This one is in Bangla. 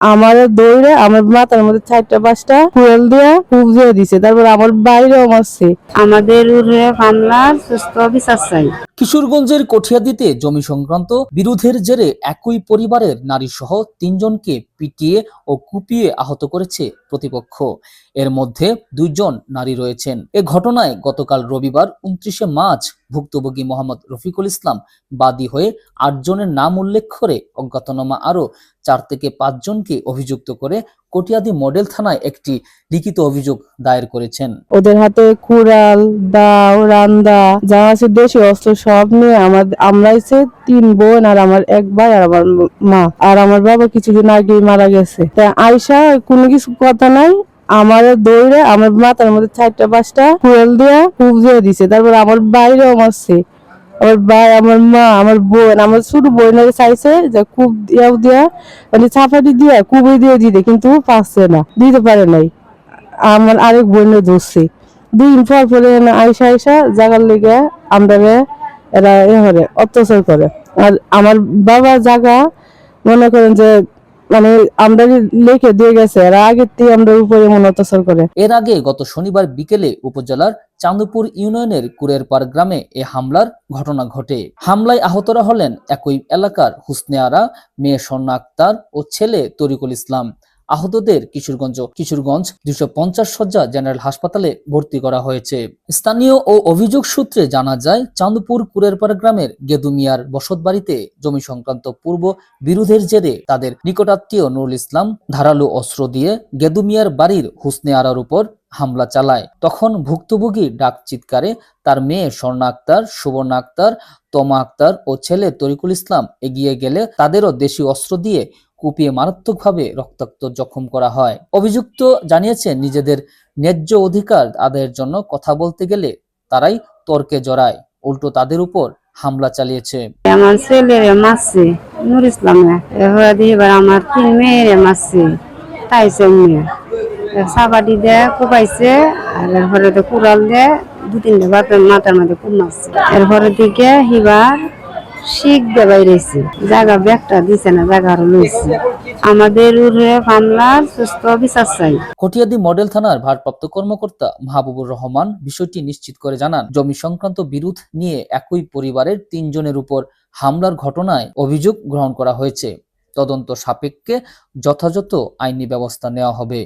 আমার দৌড়ে আমার মাথার মধ্যে 4টা 5টা ফুয়েল দিয়ে ফুক দিয়ে দিছে, তারপর আমার বাইরেও মারছে। আমাদের মামলার সুস্থ বিচার চাই। কিশোরগঞ্জের কঠিয়াদীতে জমি সংক্রান্ত বিরোধের জেরে একই পরিবারের নারীসহ 3জনকে পিটিয়ে ও কুপিয়ে আহত করেছে প্রতিপক্ষ। এর মধ্যে 2জন নারী রয়েছেন। এ ঘটনায় গতকাল রবিবার 29শে মার্চ ভুক্তভোগী মোহাম্মদ রফিকুল ইসলাম বাদী হয়ে 8 জনের নাম উল্লেখ করে অজ্ঞাতনামা আরো 4 থেকে 5 জনকে অভিযুক্ত করে কটিয়াদী মডেল থানায় একটি লিখিত অভিযোগ দায়ের করেছেন। ওদের হাতে কুড়াল, দাও, রান্দা যা আছে দেশি অস্ত্র সব নিয়ে আমরা 3 বোন আর আমার 1 ভাই আর আমার মা আর আমার বাবা কিছুদিন আগে মারা গেছে। তা আয়শা কোনো কিছু কথা নাই, আমার দৌড়ে আমার মাথার মধ্যে 4টা 5টা ফুয়েল দিয়ে ফুক দিয়ে দিছে, তারপর আমার বাইরেও মারছে। আমার ভাই, আমার মা, আমার বোন, আমার ছোট বোনের চাইছে যে খুব দিয়া মানে চাপাটি দিয়ে কুবি দিয়ে দিতে, কিন্তু পারছে না, দিতে পারে নাই। আমার আরেক বোনের ধরছে 2 দিন পরে আইসা জাগার লেগে আমরা এরা অত্যাচার করে। আর আমার বাবা জাগা মনে করেন যে মানে আমরা লিখে দিয়ে গেছে, এরা আগের থেকে আমরা উপরে মনে অত্যাচার করে। এর আগে গত শনিবার বিকেলে উপজেলার চাঁদপুর ইউনিয়নের কুরেরপাড় গ্রামে এ হামলার ঘটনা ঘটে। হামলায় আহতরা হলেন একই এলাকার হুসনে আরা, মেয়ে স্বর্ণা আক্তার ও ছেলে তরিকুল ইসলাম। আহতদের কিশোরগঞ্জ 250 শয্যা জেনারেল হাসপাতালে ভর্তি করা হয়েছে। স্থানীয় ও অভিযোগ সূত্রে জানা যায়, চাঁদপুর কুরেরপাড় গ্রামের গেদু মিয়ার বসতবাড়িতে জমি সংক্রান্ত পূর্ব বিরোধের জেরে তাদের নিকটাত্মীয় নুরুল ইসলাম ধারালো অস্ত্র দিয়ে গেদু মিয়ার বাড়ির হুসনে আরার উপর হামলা চালায়। তখন ভুক্তভোগী ডাক চিৎকারে তার মেয়ে স্বর্ণা আক্তার, সুবর্ণা আক্তার, তমা আক্তার ও ছেলে তরিকুল ইসলাম এগিয়ে গেলে তাদেরও দেশীয় অস্ত্র দিয়ে কুপিয়ে মারাত্মকভাবে রক্তাক্ত জখম করা হয়। অভিযুক্ত জানিয়েছেন, নিজেদের ন্যায্য অধিকার আদায়ের জন্য কথা বলতে গেলে তারাই তর্কে জড়ায়, উল্টো তাদের উপর হামলা চালিয়েছে। আমার ছেলেরে মারছে নুর ইসলামে, এবার আমার 3 মেয়েরে মারছে, তাইছে মেয়ে সাবাটি দিয়ে কুপাইছে, আর এরপরে তো কুড়াল দিয়ে 2-3টা বাপের মাথার মধ্যে কুপ মারছে। এরপরে দিকে হিবার শিখ দিয়ে বাইরেছে, জায়গা ব্যাগটা দিছে না, জায়গা আরো লইছে। আমাদের মামলার সুস্থ বিচার চাই। কটিয়াদী মডেল থানার ভারপ্রাপ্ত কর্মকর্তা মাহবুবুর রহমান বিষয়টি নিশ্চিত করে জানান, জমি সংক্রান্ত বিরোধ নিয়ে একই পরিবারের 3 জনের উপর হামলার ঘটনায় অভিযোগ গ্রহণ করা হয়েছে। তদন্ত সাপেক্ষে যথাযথ আইনি ব্যবস্থা নেওয়া হবে।